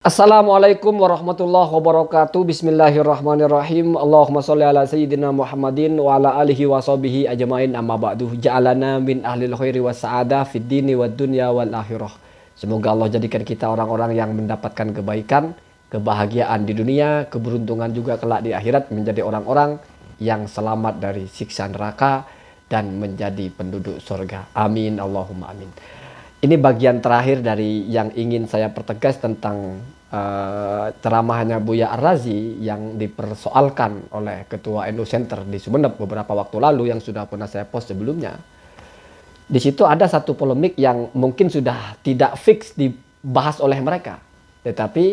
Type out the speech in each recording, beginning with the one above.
Assalamualaikum warahmatullahi wabarakatuh. Bismillahirrahmanirrahim. Allahumma sholli ala sayyidina Muhammadin wa ala alihi wa sahbihi ajmain, amma ba'du. Ja'alana min ahlil khairi was sa'adah fid dini wad dunya wal akhirah. Semoga Allah jadikan kita orang-orang yang mendapatkan kebaikan, kebahagiaan di dunia, keberuntungan juga kelak di akhirat, menjadi orang-orang yang selamat dari siksa neraka dan menjadi penduduk surga. Amin Allahumma amin. Ini bagian terakhir dari yang ingin saya pertegas tentang ceramahnya Buya Ar-Razi yang dipersoalkan oleh Ketua NU Center di Sumeneb beberapa waktu lalu yang sudah pernah saya post sebelumnya. Di situ ada satu polemik yang mungkin sudah tidak fix dibahas oleh mereka. Tetapi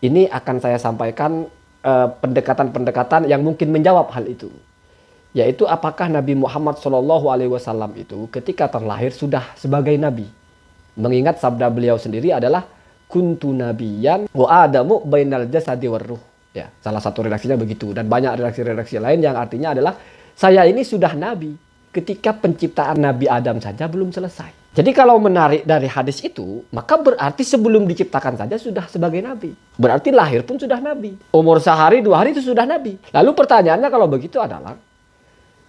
ini akan saya sampaikan pendekatan-pendekatan yang mungkin menjawab hal itu. Yaitu apakah Nabi Muhammad SAW itu ketika terlahir sudah sebagai Nabi? Mengingat sabda beliau sendiri adalah kuntu nabiyan wa adamu bainal jasadi warruh. Ya, salah satu redaksinya begitu, dan banyak redaksi-redaksi lain yang artinya adalah saya ini sudah nabi ketika penciptaan Nabi Adam saja belum selesai. Jadi kalau menarik dari hadis itu, maka berarti sebelum diciptakan saja sudah sebagai nabi. Berarti lahir pun sudah nabi. Umur sehari 2 hari itu sudah nabi. Lalu pertanyaannya kalau begitu adalah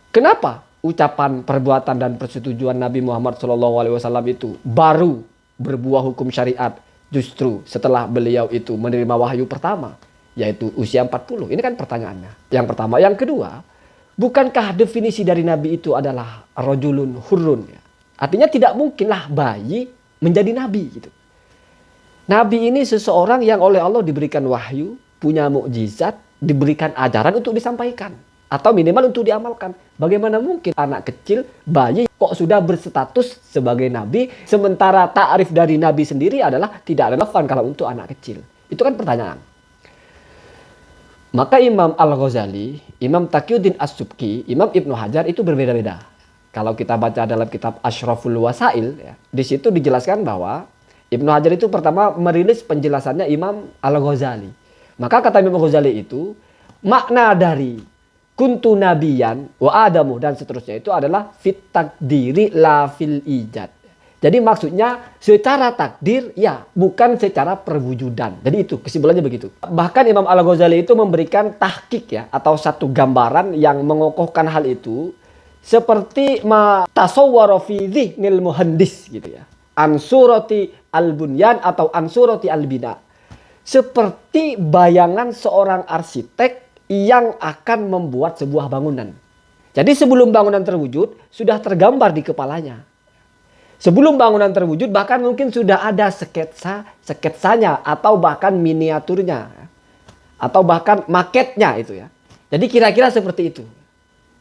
kenapa ucapan, perbuatan, dan persetujuan Nabi Muhammad SAW itu baru berbuah hukum syariat justru setelah beliau itu menerima wahyu pertama, yaitu usia 40. Ini kan pertanyaannya. Yang pertama. Yang kedua, bukankah definisi dari Nabi itu adalah rajulun hurrun? Artinya tidak mungkinlah bayi menjadi Nabi gitu. Nabi ini seseorang yang oleh Allah diberikan wahyu, punya mukjizat, diberikan ajaran untuk disampaikan. Atau minimal untuk diamalkan. Bagaimana mungkin anak kecil, bayi kok sudah berstatus sebagai nabi, sementara ta'rif dari nabi sendiri adalah tidak relevan kalau untuk anak kecil. Itu kan pertanyaan. Maka Imam Al-Ghazali, Imam Taqiyuddin As-Subki, Imam Ibnu Hajar itu berbeda-beda. Kalau kita baca dalam kitab Ashraful Wasail, ya, di situ dijelaskan bahwa Ibnu Hajar itu pertama merilis penjelasannya Imam Al-Ghazali. Maka kata Imam Al-Ghazali itu, makna dari kuntu nabiyan wa adamu dan seterusnya itu adalah fit takdiri la fil ijad. Jadi maksudnya secara takdir ya, bukan secara perwujudan. Jadi itu kesimpulannya begitu. Bahkan Imam Al-Ghazali itu memberikan tahqiq ya, atau satu gambaran yang mengokohkan hal itu seperti ma tasawwara fi dhihnil muhandis gitu ya. Ansurati al-bunyan atau ansurati al-bina. Seperti bayangan seorang arsitek yang akan membuat sebuah bangunan. Jadi sebelum bangunan terwujud, sudah tergambar di kepalanya. Sebelum bangunan terwujud, bahkan mungkin sudah ada sketsanya, atau bahkan miniaturnya, atau bahkan maketnya itu ya. Jadi kira-kira seperti itu.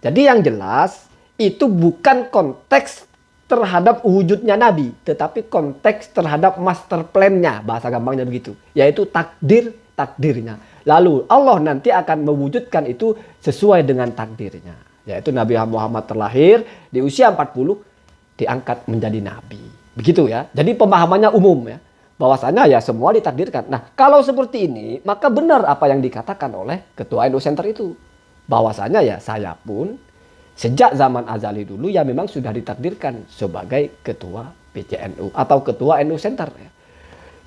Jadi yang jelas, itu bukan konteks terhadap wujudnya Nabi, tetapi konteks terhadap master plan-nya, bahasa gampangnya begitu. Yaitu takdirnya. Lalu Allah nanti akan mewujudkan itu sesuai dengan takdirnya. Yaitu Nabi Muhammad terlahir di usia 40 diangkat menjadi Nabi. Begitu ya. Jadi pemahamannya umum ya. Bahwasanya ya semua ditakdirkan. Nah kalau seperti ini maka benar apa yang dikatakan oleh Ketua NU Center itu. Bahwasanya ya saya pun sejak zaman azali dulu ya memang sudah ditakdirkan sebagai Ketua PCNU atau Ketua NU Center ya.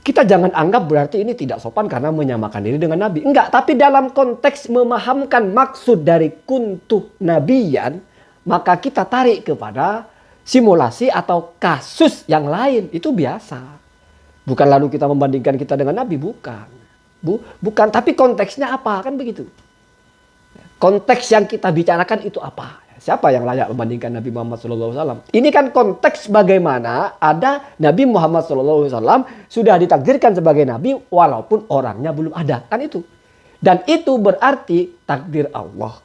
Kita jangan anggap berarti ini tidak sopan karena menyamakan diri dengan Nabi. Enggak, tapi dalam konteks memahamkan maksud dari kuntu nabiyan, maka kita tarik kepada simulasi atau kasus yang lain. Itu biasa. Bukan lalu kita membandingkan kita dengan Nabi, bukan. Bukan, tapi konteksnya apa? Kan begitu. Konteks yang kita bicarakan itu apa? Siapa yang layak membandingkan Nabi Muhammad SAW? Ini kan konteks bagaimana ada Nabi Muhammad SAW sudah ditakdirkan sebagai Nabi walaupun orangnya belum ada. Kan itu. Dan itu berarti takdir Allah.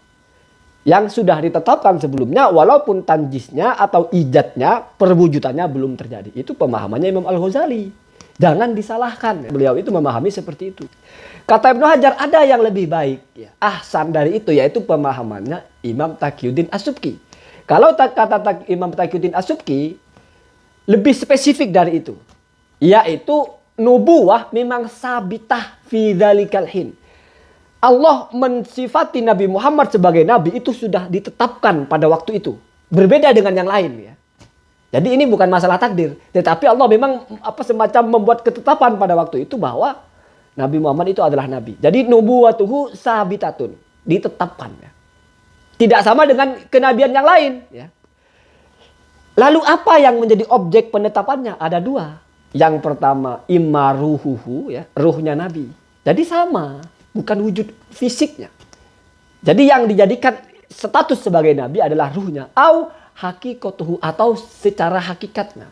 Yang sudah ditetapkan sebelumnya walaupun tanjisnya atau ijadnya, perwujudannya belum terjadi. Itu pemahamannya Imam Al-Ghazali. Jangan disalahkan. Beliau itu memahami seperti itu. Kata Ibnu Hajar ada yang lebih baik. Ya. Ahsan dari itu yaitu pemahamannya Imam Taqiyuddin As-Subki. Kalau kata Imam Taqiyuddin As-Subki lebih spesifik dari itu. Yaitu nubuwah memang sabitah fi dzalikal hin. Allah mensifati Nabi Muhammad sebagai Nabi itu sudah ditetapkan pada waktu itu. Berbeda dengan yang lain ya. Jadi ini bukan masalah takdir. Tetapi Allah memang semacam membuat ketetapan pada waktu itu bahwa Nabi Muhammad itu adalah nabi. Jadi nubuwatuhu sabitatun, ditetapkan ya. Tidak sama dengan kenabian yang lain ya. Lalu apa yang menjadi objek penetapannya? Ada dua. Yang pertama imma ruhuhu ya, ruhnya nabi. Jadi sama, bukan wujud fisiknya. Jadi yang dijadikan status sebagai nabi adalah ruhnya, au hakikatuhu, atau secara hakikatnya.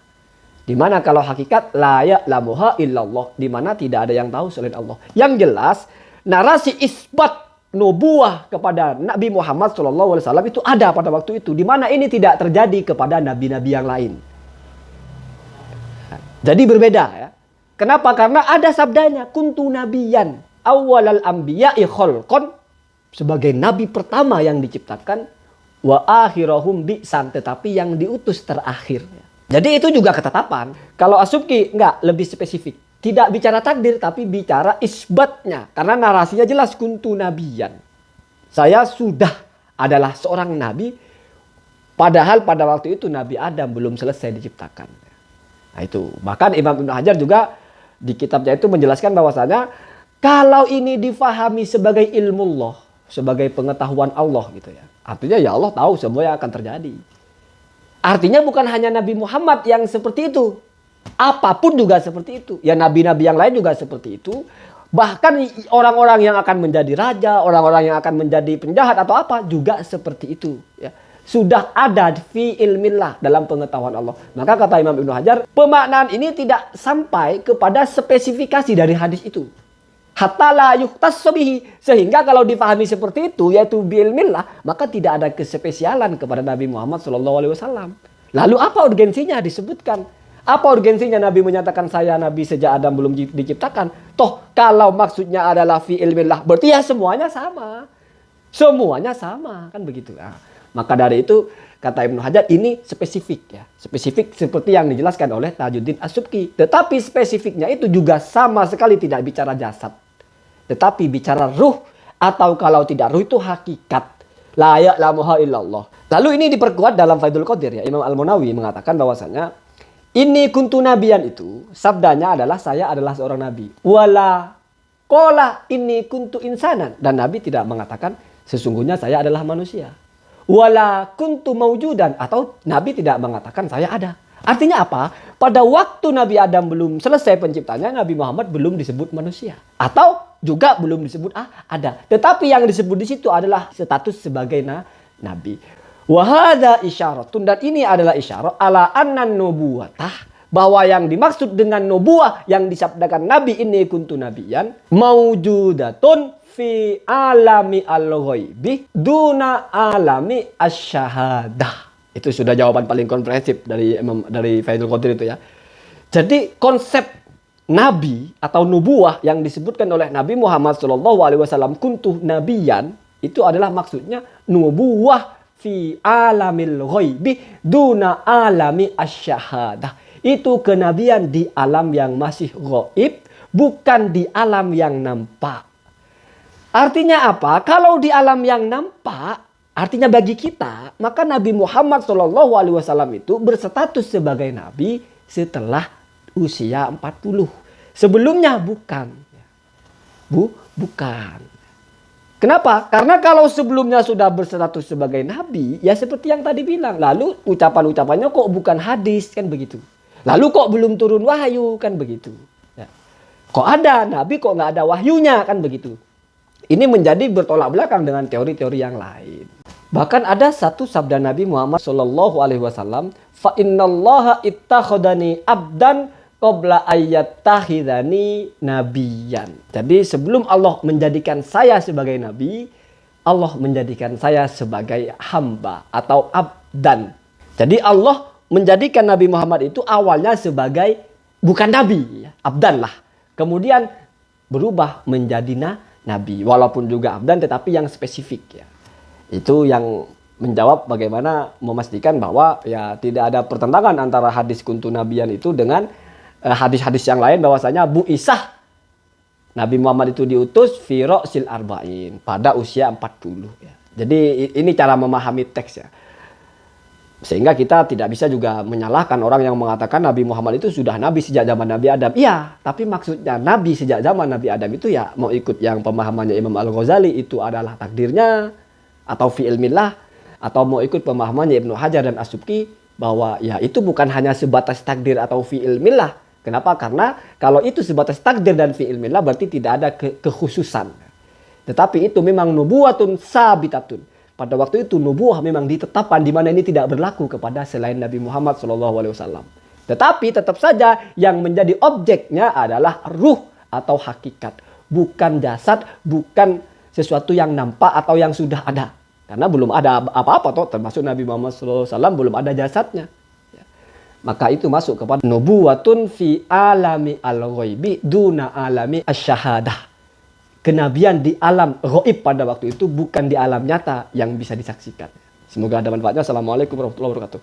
Dimana kalau hakikat la ya'lamuha illallah, dimana tidak ada yang tahu selain Allah. Yang jelas narasi isbat nubuah kepada Nabi Muhammad SAW itu ada pada waktu itu, dimana ini tidak terjadi kepada nabi-nabi yang lain. Jadi berbeda ya. Kenapa? Karena ada sabdanya kuntu nabiyan awwalal anbiya'i khalqan, sebagai nabi pertama yang diciptakan, wa akhirahum bi'san, tetapi yang diutus terakhir. Jadi itu juga ketetapan. Kalau As-Subki enggak, lebih spesifik. Tidak bicara takdir tapi bicara isbatnya. Karena narasinya jelas kuntu nabiyan. Saya sudah adalah seorang nabi, padahal pada waktu itu Nabi Adam belum selesai diciptakan. Nah itu. Bahkan Imam Ibnu Hajar juga di kitabnya itu menjelaskan bahwasanya kalau ini difahami sebagai ilmullah, sebagai pengetahuan Allah gitu ya. Artinya ya Allah tahu semua yang akan terjadi. Artinya bukan hanya Nabi Muhammad yang seperti itu. Apapun juga seperti itu. Ya nabi-nabi yang lain juga seperti itu. Bahkan orang-orang yang akan menjadi raja, orang-orang yang akan menjadi penjahat atau apa juga seperti itu. Ya. Sudah ada fi ilmillah, dalam pengetahuan Allah. Maka kata Imam Ibnu Hajar, pemaknaan ini tidak sampai kepada spesifikasi dari hadis itu. Hatta la yuhtassu bihi, sehingga kalau dipahami seperti itu, yaitu biilmillah, maka tidak ada kespesialan kepada Nabi Muhammad SAW. Lalu apa urgensinya disebutkan? Apa urgensinya Nabi menyatakan saya Nabi sejak Adam belum diciptakan? Toh kalau maksudnya adalah fi ilmillah, berarti ya semuanya sama. Semuanya sama, kan begitu. Nah, maka dari itu kata Ibnu Hajar ini spesifik ya. Spesifik seperti yang dijelaskan oleh Tajuddin As-Subki. Tetapi spesifiknya itu juga sama sekali tidak bicara jasad. Tetapi bicara ruh, atau kalau tidak ruh itu hakikat. La ya'lamuha illallah. Lalu ini diperkuat dalam Faidul Qadir ya. Imam Al-Munawi mengatakan bahwasanya ini kuntu nabiyan itu sabdanya adalah saya adalah seorang nabi. Wala qala ini kuntu insanan, dan Nabi tidak mengatakan sesungguhnya saya adalah manusia. Wala kuntu maujudan, atau Nabi tidak mengatakan saya ada. Artinya apa? Pada waktu Nabi Adam belum selesai penciptanya, Nabi Muhammad belum disebut manusia. Atau juga belum disebut ada. Tetapi yang disebut di situ adalah status sebagai nabi. Wahada isyaratun, dan ini adalah isyarat ala annan nubuwatah, bahwa yang dimaksud dengan nubuah yang disabdakan Nabi ini kuntu nabiyan maujudatun fi alami al-ghaibi duna alami asyahadah. Itu sudah jawaban paling komprehensif dari Faidul Qadir itu ya. Jadi konsep nabi atau nubuah yang disebutkan oleh Nabi Muhammad SAW kuntu nabiyan, itu adalah maksudnya nubuah fi alamil ghaibi duna alami asyahadah. Itu kenabian di alam yang masih ghaib, bukan di alam yang nampak. Artinya apa? Kalau di alam yang nampak, artinya bagi kita, maka Nabi Muhammad SAW itu berstatus sebagai nabi setelah usia 40. Sebelumnya bukan. Bukan. Kenapa? Karena kalau sebelumnya sudah berstatus sebagai nabi, ya seperti yang tadi bilang. Lalu ucapan-ucapannya kok bukan hadis, kan begitu. Lalu kok belum turun wahyu, kan begitu. Ya. Kok ada nabi, kok nggak ada wahyunya, kan begitu. Ini menjadi bertolak belakang dengan teori-teori yang lain. Bahkan ada satu sabda Nabi Muhammad SAW, fa innallaha ittakhadani abdan qabla ayyattakhidani nabiyan. Jadi sebelum Allah menjadikan saya sebagai nabi, Allah menjadikan saya sebagai hamba atau abdan. Jadi Allah menjadikan Nabi Muhammad itu awalnya sebagai bukan nabi, abdan lah. Kemudian berubah menjadi nabi, walaupun juga abdan tetapi yang spesifik ya. Itu yang menjawab bagaimana memastikan bahwa ya tidak ada pertentangan antara hadis kuntu nabiyan itu dengan hadis-hadis yang lain, bahwasanya Bu Isah Nabi Muhammad itu diutus fi ra'sil arba'in, pada usia 40 ya. Jadi ini cara memahami teks ya. Sehingga kita tidak bisa juga menyalahkan orang yang mengatakan Nabi Muhammad itu sudah Nabi sejak zaman Nabi Adam. Iya, tapi maksudnya Nabi sejak zaman Nabi Adam itu ya mau ikut yang pemahamannya Imam Al-Ghazali itu adalah takdirnya atau fi ilmillah, atau mau ikut pemahamannya Ibnu Hajar dan As-Subki bahwa ya itu bukan hanya sebatas takdir atau fi ilmillah. Kenapa? Karena kalau itu sebatas takdir dan fi ilmillah berarti tidak ada kekhususan. Tetapi itu memang nubuwatun sabitatun. Pada waktu itu nubuah memang ditetapkan di mana ini tidak berlaku kepada selain Nabi Muhammad SAW. Tetapi tetap saja yang menjadi objeknya adalah ruh atau hakikat. Bukan jasad, bukan sesuatu yang nampak atau yang sudah ada. Karena belum ada apa-apa toh, termasuk Nabi Muhammad SAW belum ada jasadnya. Maka itu masuk kepada nubuwatun fi alami al-ghaibi duna alami asyahadah. Kenabian di alam ghaib pada waktu itu bukan di alam nyata yang bisa disaksikan. Semoga ada manfaatnya. Assalamualaikum warahmatullahi wabarakatuh.